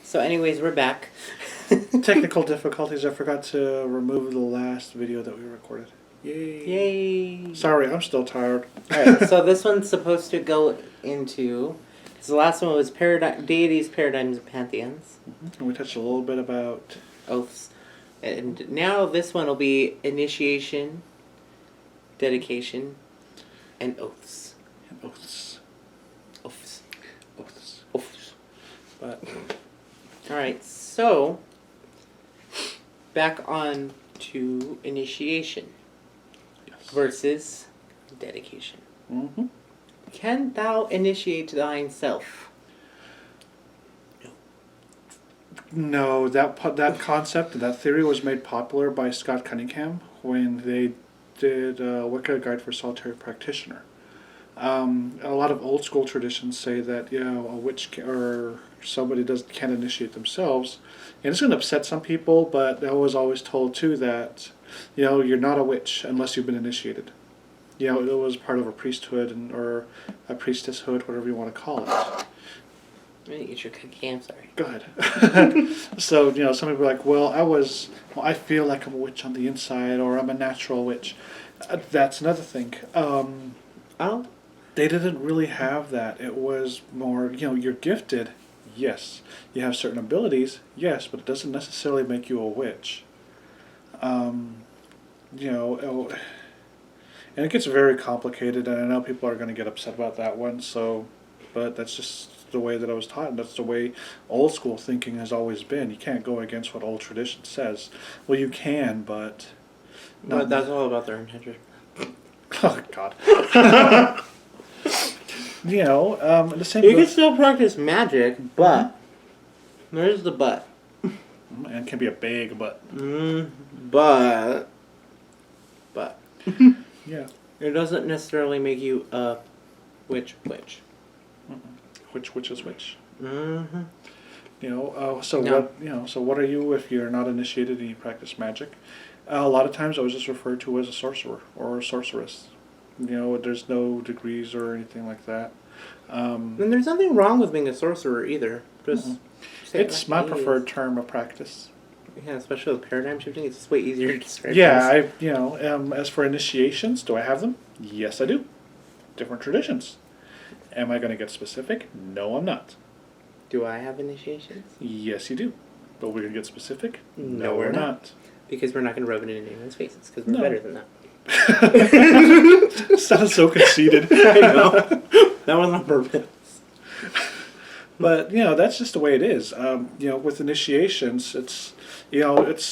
So anyways, we're back. Technical difficulties. I forgot to remove the last video that we recorded. Yay. Yay. Sorry, I'm still tired. Alright, so this one's supposed to go into... So the last one was deities, paradigms, and pantheons. And we touched a little bit about... Oaths. And now this one will be initiation, dedication, and oaths. Oaths. Oaths. Oaths. Oaths. But... Alright, so... Back on to initiation. Yes. Versus dedication. Mm-hmm. Can thou initiate thine self? No, that concept, that theory was made popular by Scott Cunningham when they did Wicca Guide for Solitary Practitioner. A lot of old school traditions say that a witch or somebody can't initiate themselves, and it's going to upset some people. But I was always told too that you're not a witch unless you've been initiated. It was part of a priesthood or a priestesshood, whatever you want to call it. I'm gonna eat your cookie. I'm sorry. Go ahead. So some people are like, I feel like I'm a witch on the inside, or I'm a natural witch. That's another thing. Oh. They didn't really have that. It was more, you're gifted, yes. You have certain abilities, yes, but it doesn't necessarily make you a witch. And it gets very complicated, and I know people are going to get upset about that one, but that's just the way that I was taught, and that's the way old school thinking has always been. You can't go against what old tradition says. Well, you can, but... But that's all about their intention. Oh, God. The same. You can still practice magic, but there's the but. And it can be a big but. But Yeah. It doesn't necessarily make you a witch. Which is which? Mm-hmm. So what are you if you're not initiated and you practice magic? A lot of times I was just referred to as a sorcerer or a sorceress. There's no degrees or anything like that. And there's nothing wrong with being a sorcerer either. Just it's my preferred term of practice. Yeah, especially with paradigm shifting, it's just way easier to describe. Yeah, as for initiations, do I have them? Yes, I do. Different traditions. Am I going to get specific? No, I'm not. Do I have initiations? Yes, you do. But we're going to get specific? No, we're not. Because we're not going to rub it in anyone's faces, because we're better than that. Sounds so conceited. I know. That was on purpose. But, that's just the way it is. With initiations, it's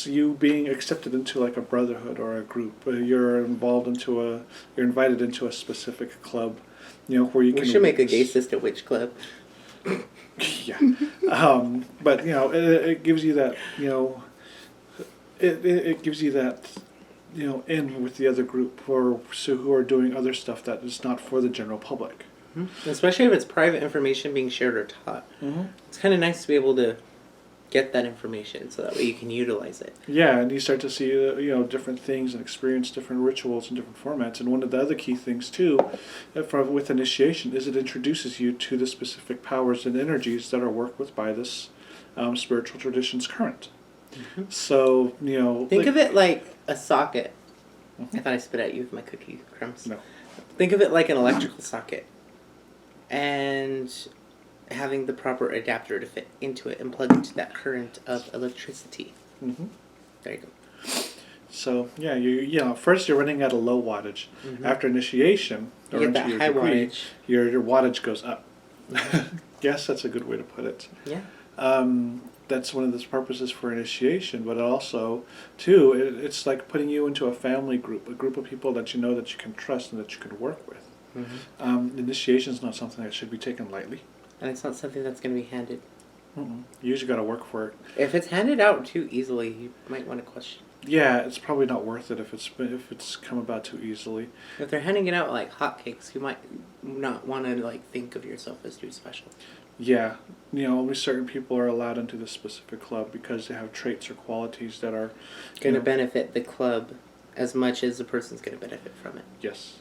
you being accepted into like a brotherhood or a group. You're invited into a specific club, where you can... We should make a gay sister witch club. Yeah. But, it gives you that, it gives you that, in with the other group who are doing other stuff that is not for the general public. Mm-hmm. Especially if it's private information being shared or taught. Mm-hmm. It's kind of nice to be able to get that information so that way you can utilize it. Yeah, and you start to see, different things and experience different rituals and different formats. And one of the other key things, too, with initiation is it introduces you to the specific powers and energies that are worked with by this spiritual tradition's current. Mm-hmm. So, Think of it like a socket. Mm-hmm. I thought I spit at you with my cookie crumbs. No. Think of it like an electrical socket. And having the proper adapter to fit into it and plug into that current of electricity. Mm-hmm. There you go. So, first you're running at a low wattage. Mm-hmm. After initiation, you get that high wattage. Your wattage goes up. Mm-hmm. Yes, that's a good way to put it. Yeah. That's one of the purposes for initiation, but also, too, it's like putting you into a family group, a group of people that you know that you can trust and that you can work with. Mm-hmm. Initiation is not something that should be taken lightly. And it's not something that's going to be handed. Mm-mm. You usually got to work for it. If it's handed out too easily, you might want to question. Yeah, it's probably not worth it if it's come about too easily. If they're handing it out like hotcakes, you might not want to think of yourself as too special. Yeah, only certain people are allowed into this specific club because they have traits or qualities that are going to benefit the club as much as the person's going to benefit from it. Yes.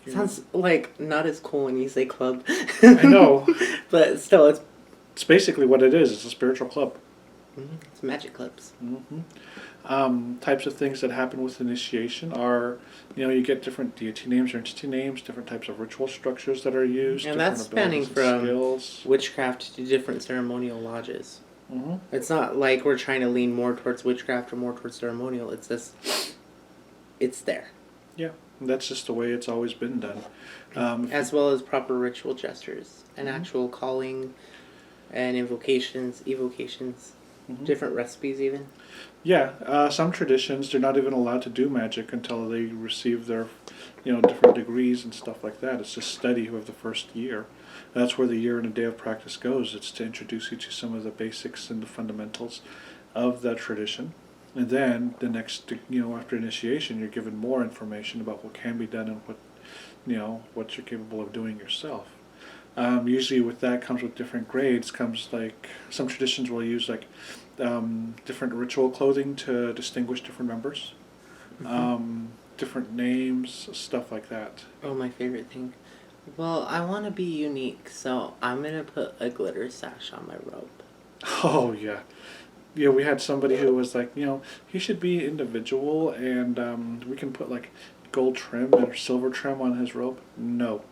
Sounds like not as cool when you say club. I know. But still, it's It's basically what it is. It's a spiritual club. It's magic clubs. Types of things that happen with initiation are, you get different deity names or entity names, different types of ritual structures that are used, And different that's spanning abilities and from skills. witchcraft to different ceremonial lodges. It's not like we're trying to lean more towards witchcraft or more towards ceremonial. It's just, it's there. Yeah, that's just the way it's always been done. As well as proper ritual gestures and actual calling and invocations, evocations, different recipes even. Yeah, some traditions, they're not even allowed to do magic until they receive their, different degrees and stuff like that. It's just study of the first year. That's where the year and a day of practice goes. It's to introduce you to some of the basics and the fundamentals of that tradition. And then the next, after initiation, you're given more information about what can be done and what you're capable of doing yourself. Usually with that comes with different grades, comes like, some traditions will use like different ritual clothing to distinguish different members, different names, stuff like that. Oh, my favorite thing. Well, I want to be unique, so I'm going to put a glitter sash on my robe. Oh, yeah. Yeah, we had somebody who was like, he should be individual, and we can put like gold trim or silver trim on his robe. No.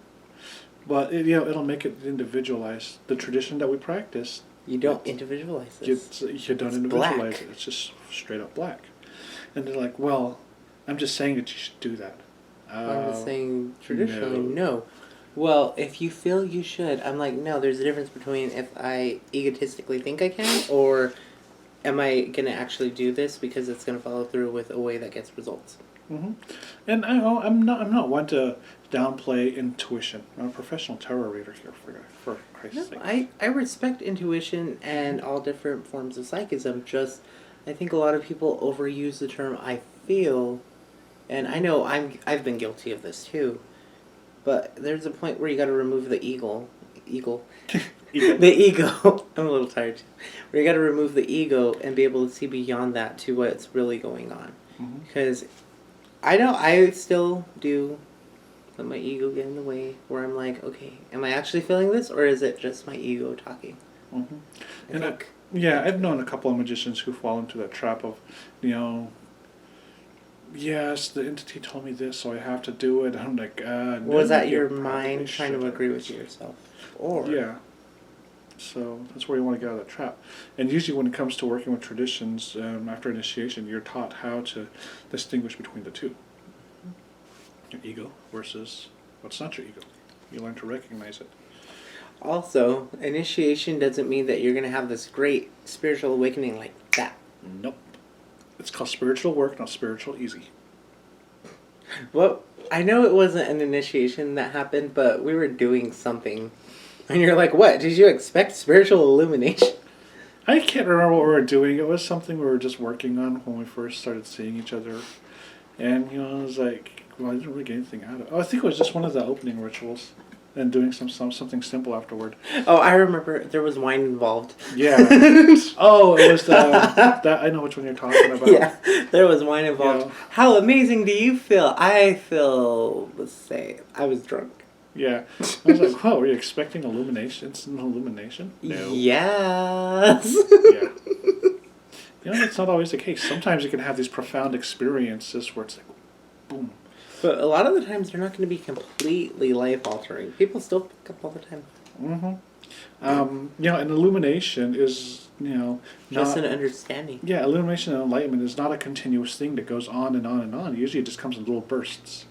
But, it'll make it individualized. The tradition that we practice. You don't individualize this. You don't individualize it. It's just straight up black. And they're like, well, I'm just saying that you should do that. I'm just saying traditionally, no. Well, if you feel you should, I'm like, no, there's a difference between if I egotistically think I can, or am I going to actually do this because it's going to follow through with a way that gets results. And I'm not one to downplay intuition. I'm a professional tarot reader here, for Christ's sake. I respect intuition and all different forms of psychism. Just, I think a lot of people overuse the term I feel, and I know I've been guilty of this too. But there's a point where you got to remove the ego. The ego. I'm a little tired too. Where you got to remove the ego and be able to see beyond that to what's really going on. Because I know I still do let my ego get in the way, where I'm like, okay, am I actually feeling this, or is it just my ego talking? I've known a couple of magicians who fall into that trap of, yes, the entity told me this, so I have to do it. I'm like, no. Was that your mind trying to agree with yourself? Or yeah. So that's where you want to get out of that trap. And usually when it comes to working with traditions, after initiation, you're taught how to distinguish between the two. Your ego versus what's not your ego. You learn to recognize it. Also, initiation doesn't mean that you're going to have this great spiritual awakening like that. Nope. It's called spiritual work, not spiritual easy. Well, I know it wasn't an initiation that happened, but we were doing something. And you're like, what? Did you expect spiritual illumination? I can't remember what we were doing. It was something we were just working on when we first started seeing each other. And, I was like, well, I didn't really get anything out of it. Oh, I think it was just one of the opening rituals. And doing something simple afterward. Oh, I remember there was wine involved. Yeah. Oh, it was that. I know which one you're talking about. Yeah, there was wine involved. Yeah. How amazing do you feel? I feel, let's say, I was drunk. Yeah. I was like, wow, were you expecting illumination? It's an illumination? No. Yes. Yeah. That's not always the case. Sometimes you can have these profound experiences where it's like, boom. But a lot of the times they're not going to be completely life-altering. People still pick up all the time. An illumination is, just an understanding. Yeah, illumination and enlightenment is not a continuous thing that goes on and on and on. Usually it just comes in little bursts,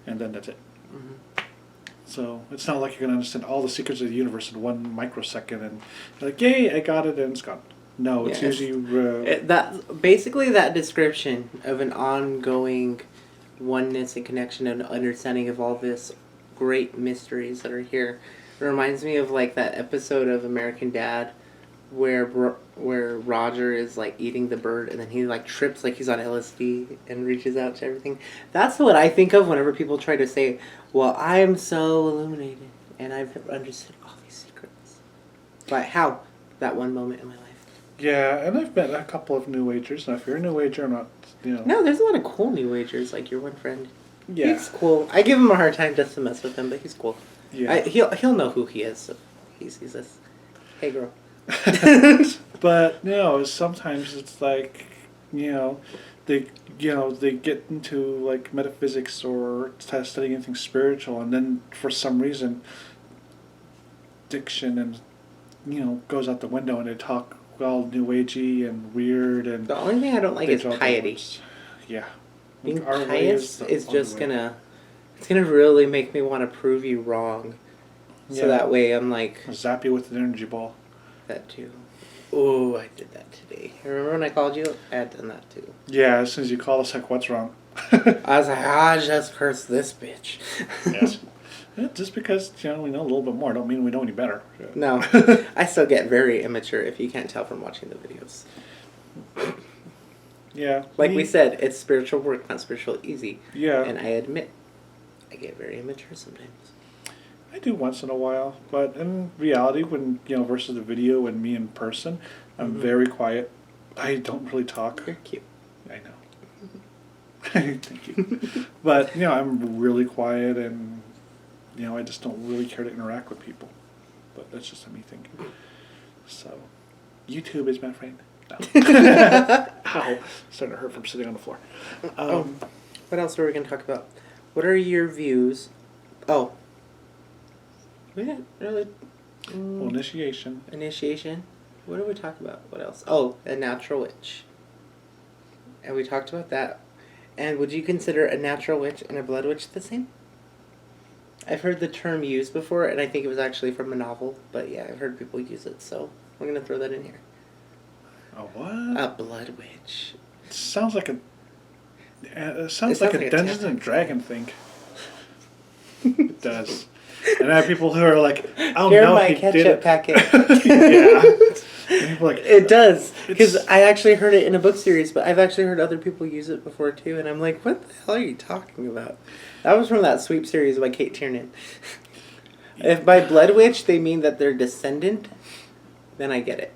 and then that's it. So it's not like you're going to understand all the secrets of the universe in 1 microsecond and you're like, yay, I got it, and it's gone. No, it's usually... that description of an ongoing oneness and connection and understanding of all this great mysteries that are here. It reminds me of like that episode of American Dad where Roger is like eating the bird and then he like trips like he's on LSD and reaches out to everything. That's what I think of whenever people try to say, well, I'm so illuminated and I've understood all these secrets. But how? That one moment in my life. Yeah, and I've met a couple of New Agers. Now, if you're a New Ager, I'm not, No, there's a lot of cool New Agers, like your one friend. Yeah. He's cool. I give him a hard time just to mess with him, but he's cool. Yeah. He'll know who he is, so he sees this. Hey, girl. But sometimes it's like, you know, they they get into like metaphysics or studying anything spiritual, and then for some reason, diction and goes out the window, and they talk all new agey and weird, and The only thing I don't like they is draw the piety. words. Yeah, Being our way pious the is only just way. it's gonna really make me want to prove you wrong. So Yeah. that way I'm like, Zap you with an energy ball. that too. Oh, I did that today. Remember when I called you? I had done that too. Yeah, as soon as you call us, like, what's wrong? I was like, just curse this bitch. Yes. Yeah, just because we know a little bit more, don't mean we know any better. No, I still get very immature if you can't tell from watching the videos. Yeah. Like we said, it's spiritual work, not spiritual easy. Yeah. And I admit, I get very immature sometimes. I do once in a while, but in reality, when versus the video and me in person, I'm very quiet. I don't really talk. You're cute. I know. Thank you. But I'm really quiet, and I just don't really care to interact with people. But that's just a me thing. So, YouTube is my friend. No. Ow! Starting to hurt from sitting on the floor. What else are we going to talk about? What are your views? Oh. We didn't really... Well, initiation. Initiation. What did we talk about? What else? Oh, a natural witch. And we talked about that. And would you consider a natural witch and a blood witch the same? I've heard the term used before, and I think it was actually from a novel. But yeah, I've heard people use it, so we're going to throw that in here. A what? A blood witch. It sounds like a... It sounds like like a a Dungeons tattoo. and Dragon thing. It does. And I have people who are like, "Oh Here's no, my he did ketchup it." packet. Yeah. And people are like, It does, because It's- I actually heard it in a book series, but I've actually heard other people use it before too, and I'm like, what the hell are you talking about? That was from that Sweep series by Kate Tiernan. If by blood witch they mean that they're descendant, then I get it.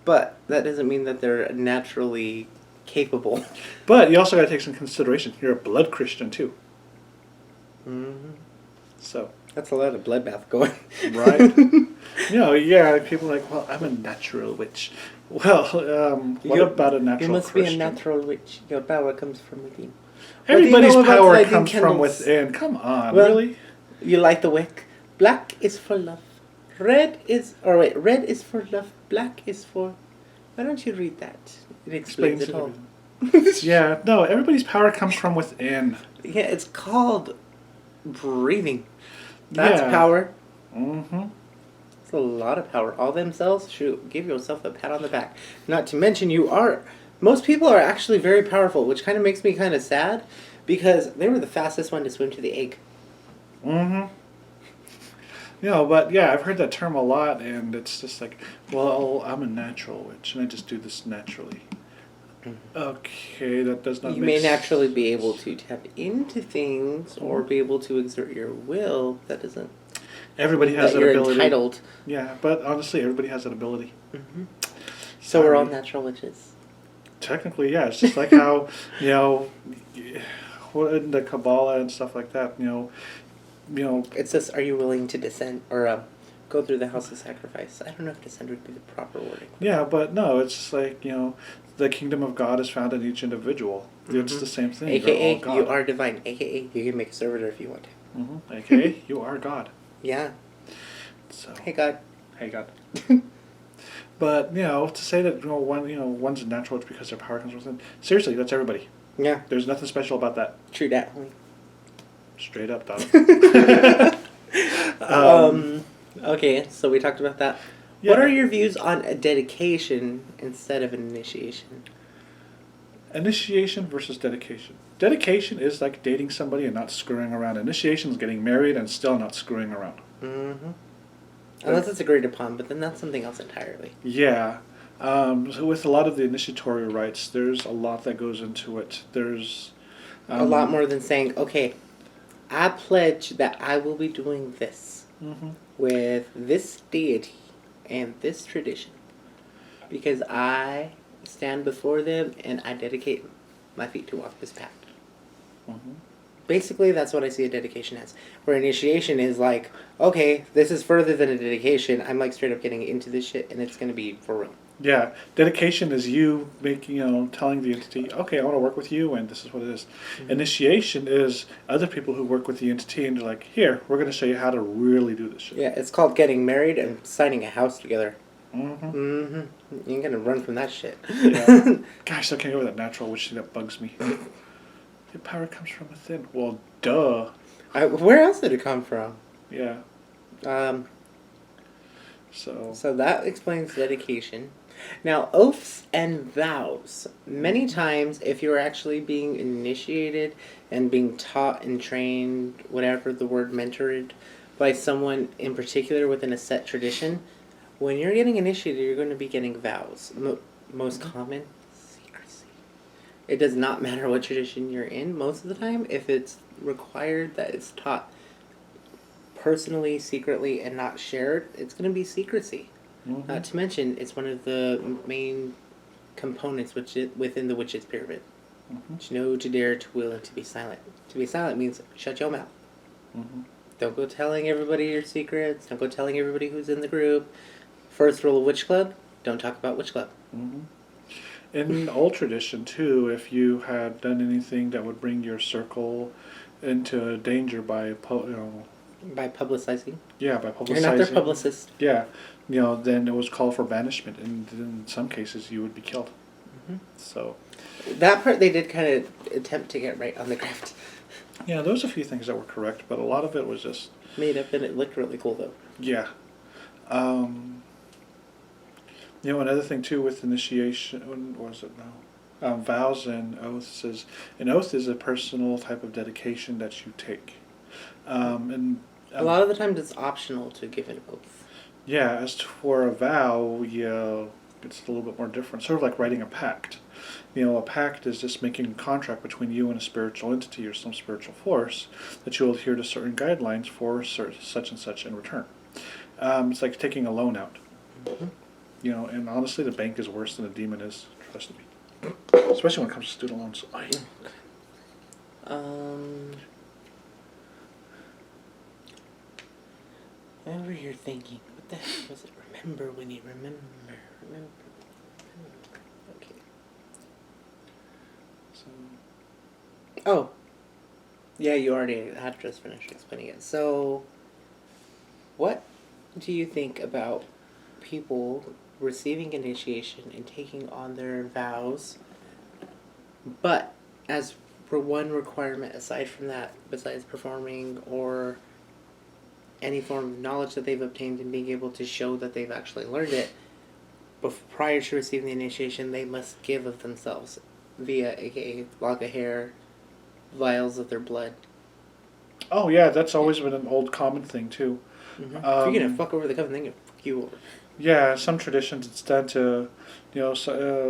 But that doesn't mean that they're naturally capable. But you also got to take some consideration. You're a blood Christian too, Mm-hmm. so That's a lot of bloodbath going. right. Yeah. People are like, well, I'm a natural witch. Well, what about a natural You must Christian? be a natural witch. Your power comes from within. Everybody's What do you know about power lighting comes from candles? within. Come on, Well, really? You light the wick. Black is for love. Red is for love. Black is for... Why don't you read that? It explains it all. Yeah, no, everybody's power comes from within. Yeah, it's called breathing. That's Yeah. power. Mm-hmm. It's a lot of power. All them cells, shoot, give yourself a pat on the back. Not to mention most people are actually very powerful, which kind of makes me kind of sad, because they were the fastest one to swim to the egg. Mm-hmm. But yeah, I've heard that term a lot, and it's just like, well, I'm a natural witch, and I just do this naturally. Okay, that does not You make may naturally be able to tap into things or be able to exert your will. That doesn't... Everybody has that that you're ability. entitled. Yeah, but honestly, everybody has that ability. Mm-hmm. So we're all Sorry. natural witches. Technically, yeah. It's just like how, what in the Kabbalah and stuff like that, It says, are you willing to descend or go through the house of sacrifice? I don't know if descend would be the proper wording. Yeah, but no, it's just like, the kingdom of God is found in each individual. It's Mhm. the same thing. AKA, They're all you God. are divine. AKA, you can make a servitor if you want to. Mm-hmm. AKA, you are God. Yeah. So, Hey, God. hey, God. But, to say that, one's a natural witch because their power comes within, seriously, that's everybody. Yeah. There's nothing special about that. True that, homie. Straight up, dog. Okay, so we talked about that. Yeah. What are your views on a dedication instead of an initiation? Initiation versus dedication. Dedication is like dating somebody and not screwing around. Initiation is getting married and still not screwing around. Mm-hmm. Unless it's agreed upon, but then that's something else entirely. Yeah. So with a lot of the initiatory rites, there's a lot that goes into it. There's A lot more than saying, okay, I pledge that I will be doing this Mm-hmm. with this deity and this tradition because I stand before them and I dedicate my feet to walk this path. Mm-hmm. Basically, that's what I see a dedication as. Where initiation is like, okay, this is further than a dedication. I'm like straight up getting into this shit, and it's gonna be for real. Yeah, dedication is you making, telling the entity, okay, I want to work with you, and this is what it is. Mm-hmm. Initiation is other people who work with the entity, and they're like, here, we're going to show you how to really do this shit. Yeah, it's called getting married and signing a house together. Mm-hmm. Mm-hmm. You ain't gonna run from that shit. Yeah. Gosh, I can't go with that natural witch thing that bugs me. Your power comes from within. Well, duh. Where else did it come from? Yeah. Um, So. so that explains dedication. Now, oaths and vows. Many times, if you're actually being initiated and being taught and trained, whatever the word mentored, by someone in particular within a set tradition, when you're getting initiated, you're going to be getting vows. Most common, secrecy. It does not matter what tradition you're in most of the time. If it's required that it's taught personally, secretly, and not shared, it's going to be secrecy. Mm-hmm. Not to mention, it's one of the main components within the witch's pyramid. Mm-hmm. To know, to dare, to will, and to be silent. To be silent means shut your mouth. Mm-hmm. Don't go telling everybody your secrets. Don't go telling everybody who's in the group. First rule of Witch Club, don't talk about Witch Club. Mm-hmm. In old tradition, too, if you had done anything that would bring your circle into danger by, By publicizing. yeah, by publicizing. You're not their publicist. Yeah, then it was called for banishment, and in some cases you would be killed. Mm-hmm. So. That part they did kind of attempt to get right on the graft. Yeah, there was a few things that were correct, but a lot of it was just Made up, and it looked really cool though. yeah. Another thing too with initiation, what was it now? Vows and oaths is an oath is a personal type of dedication that you take, A lot of the times it's optional to give an oath. yeah. As for a vow, yeah, it's a little bit more different. Sort of like writing a pact. A pact is just making a contract between you and a spiritual entity or some spiritual force that you'll adhere to certain guidelines for such and such in return. It's like taking a loan out. Mm-hmm. And honestly, the bank is worse than a demon is. Trust me. Especially when it comes to student loans. Whatever you're thinking, what the heck was it? Remember when you remember. Okay. So, Oh. Yeah, you already had just finished explaining it. So, what do you think about people receiving initiation and taking on their vows, but as for one requirement aside from that, besides performing or any form of knowledge that they've obtained and being able to show that they've actually learned it, prior to receiving the initiation, they must give of themselves via, aka, lock of hair, vials of their blood. oh yeah, that's always been an old common thing too. Mm-hmm. If you're gonna fuck over the coven, then you fuck you over. Yeah, some traditions it's done to,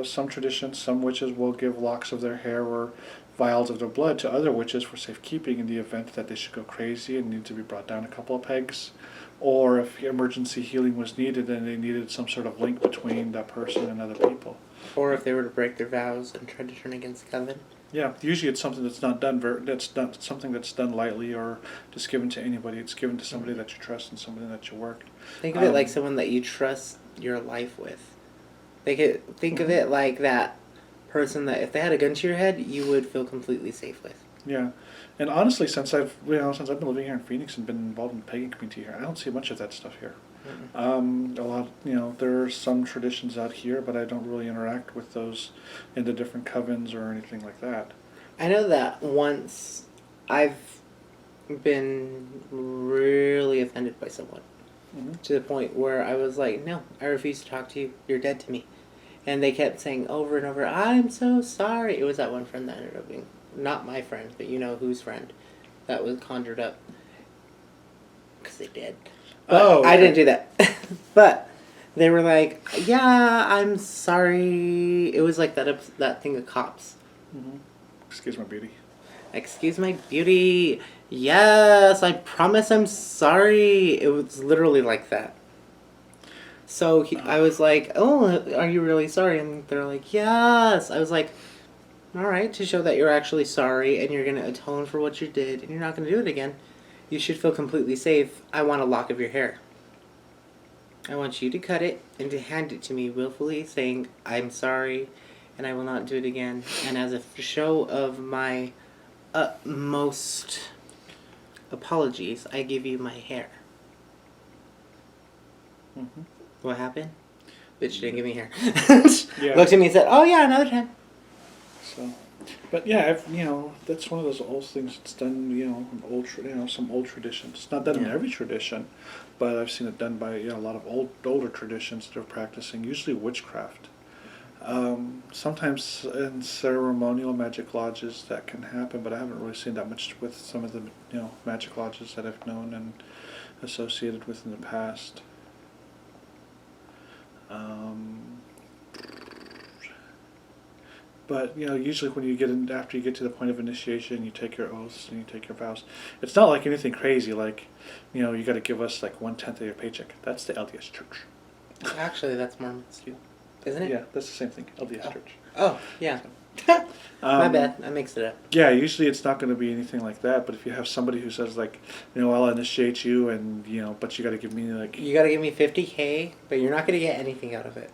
some traditions, some witches will give locks of their hair or vials of their blood to other witches for safekeeping in the event that they should go crazy and need to be brought down a couple of pegs. Or if emergency healing was needed and they needed some sort of link between that person and other people. Or if they were to break their vows and try to turn against the coven. Yeah, usually it's something that's not done. That's not something that's done lightly or just given to anybody. It's given to somebody that you trust and somebody that you work. Think of it like someone that you trust your life with. Think of it like that person that if they had a gun to your head, you would feel completely safe with. Yeah, and honestly, since I've been living here in Phoenix and been involved in the pagan community here, I don't see much of that stuff here. Mm-hmm. A lot, there are some traditions out here, but I don't really interact with those in the different covens or anything like that. I know that once I've been really offended by someone to the point where I was like, no, I refuse to talk to you. You're dead to me. And they kept saying over and over, I'm so sorry. It was that one friend that ended up being, not my friend, but you know whose friend, that was conjured up. Because they did. But okay. I didn't do that. But they were like, yeah, I'm sorry. It was like that thing of cops. Mm-hmm. Excuse my beauty. Excuse my beauty. Yes, I promise I'm sorry. It was literally like that. So I was like, oh, are you really sorry? And they're like, yes. I was like, alright, to show that you're actually sorry and you're going to atone for what you did and you're not going to do it again, you should feel completely safe. I want a lock of your hair. I want you to cut it and to hand it to me willfully, saying, I'm sorry and I will not do it again. And as a show of my utmost apologies, I give you my hair. Mm-hmm. What happened? Bitch didn't give me hair. Yeah. Looked at me and said, oh yeah, another time. So, but yeah, that's one of those old things. It's done, some old traditions. It's not done in Yeah. every tradition, but I've seen it done by a lot of older traditions that are practicing, usually witchcraft. Sometimes in ceremonial magic lodges that can happen, but I haven't really seen that much with some of the magic lodges that I've known and associated with in the past. But usually when after you get to the point of initiation, you take your oaths and you take your vows. It's not like anything crazy, like you got to give us like 1/10 of your paycheck. That's the LDS Church. Actually, that's Mormons too, isn't it? Yeah, that's the same thing. LDS Church. Oh, yeah. My bad. I mixed it up. Yeah, usually it's not going to be anything like that. But if you have somebody who says like, I'll initiate you, and but you got to give me like. You gotta give me $50K, but you're not gonna get anything out of it.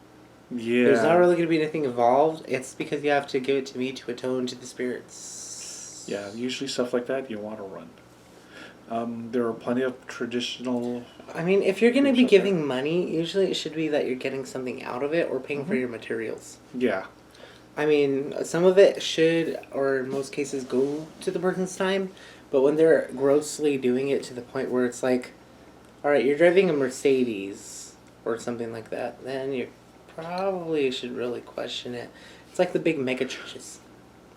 Yeah. There's not really gonna be anything involved. It's because you have to give it to me to atone to the spirits. Yeah, usually stuff like that you want to run. There are plenty of traditional. I mean, if you're gonna be groups out there. giving money, usually it should be that you're getting something out of it or paying for your materials. Yeah. I mean, some of it should, or in most cases, go to the person's time. But when they're grossly doing it to the point where it's like, all right, you're driving a Mercedes or something like that, then you probably should really question it. It's like the big mega churches.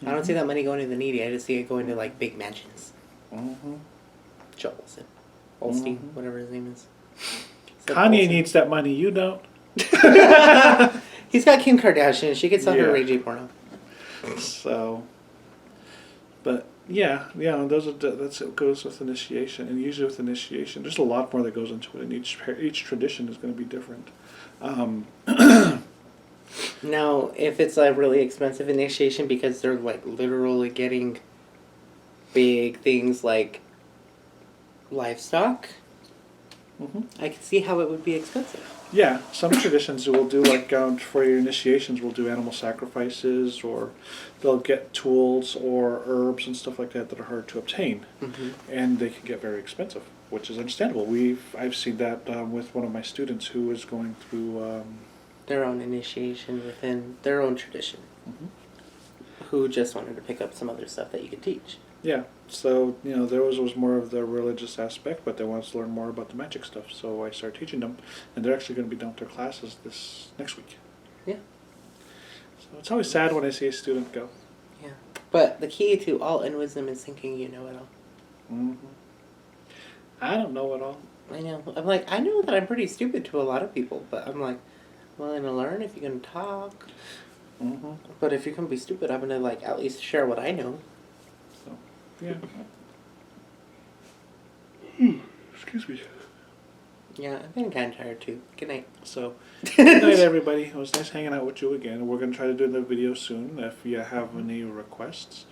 I don't see that money going to the needy. I just see it going to like big mansions. Mm-hmm. Joel Olstein, whatever his name is. Kanye needs that money. You don't. He's got Kim Kardashian. She could sell her Yeah. Ray J porno. So, but yeah, those are that's it goes with initiation, and usually with initiation, there's a lot more that goes into it, and each tradition is going to be different. Now, if it's a really expensive initiation because they're like literally getting big things like livestock, I can see how it would be expensive. Yeah, some traditions will do like for your initiations, will do animal sacrifices, or they'll get tools or herbs and stuff like that that are hard to obtain, and they can get very expensive, which is understandable. I've seen that with one of my students who was going through Their own initiation within their own tradition. Who just wanted to pick up some other stuff that you could teach. Yeah, so there was more of the religious aspect, but they wanted to learn more about the magic stuff. So I started teaching them, and they're actually going to be done with their classes this next week. Yeah. So it's always sad when I see a student go. Yeah, but the key to all in wisdom is thinking you know it all. I don't know it all. I know. I'm like, I know that I'm pretty stupid to a lot of people, but I'm like, willing to learn if you're gonna talk. But if you're gonna be stupid, I'm gonna like at least share what I know. So, yeah. Excuse me. Yeah, I'm getting kind of tired too. Good night. So, good night, everybody. It was nice hanging out with you again. We're going to try to do the video soon. If you have any requests,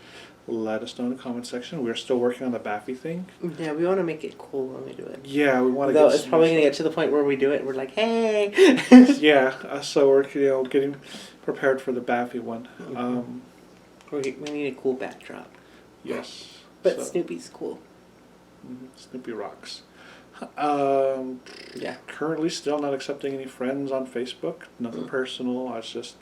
let us know in the comment section. We're still working on the Baffy thing. Yeah, we want to make it cool when we do it. Yeah, we want to Though get it's probably going to get to the point where we do it and we're like, hey! Yeah, so we're getting prepared for the Baffy one. We need a cool backdrop. Yes. But Snoopy's cool. Snoopy rocks. Yeah. Currently still not accepting any friends on Facebook. Nothing personal. It's just,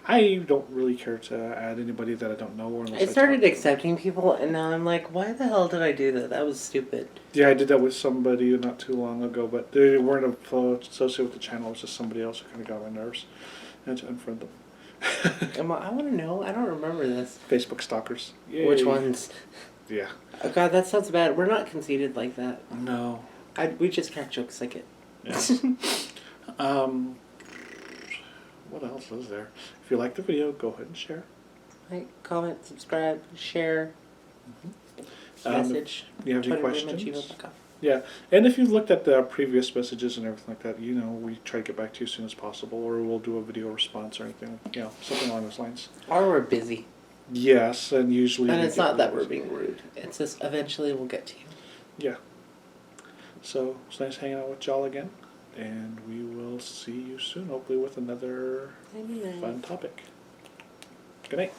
I don't really care to add anybody that I don't know. Unless I started accepting people, and now I'm like, why the hell did I do that? That was stupid. Yeah, I did that with somebody not too long ago, but they weren't associated with the channel. It was just somebody else who kind of got my nerves. And to unfriend them. I want to know. I don't remember this. Facebook stalkers. Yay. Which ones? Yeah. Oh God, that sounds bad. We're not conceited like that. No. We just crack jokes like it. Yeah. What else is there? If you like the video, go ahead and share. Like, comment, subscribe, share, message. You have any Twitter, questions? gmail.com. Yeah, and if you've looked at the previous messages and everything like that, we try to get back to you as soon as possible, or we'll do a video response or anything, something along those lines. Or we're busy. Yes, and usually. And they it's get not that rid we're of- being rude. It's just eventually we'll get to you. Yeah. So it's nice hanging out with y'all again, and we will see you soon. Hopefully with another fun topic. Good night.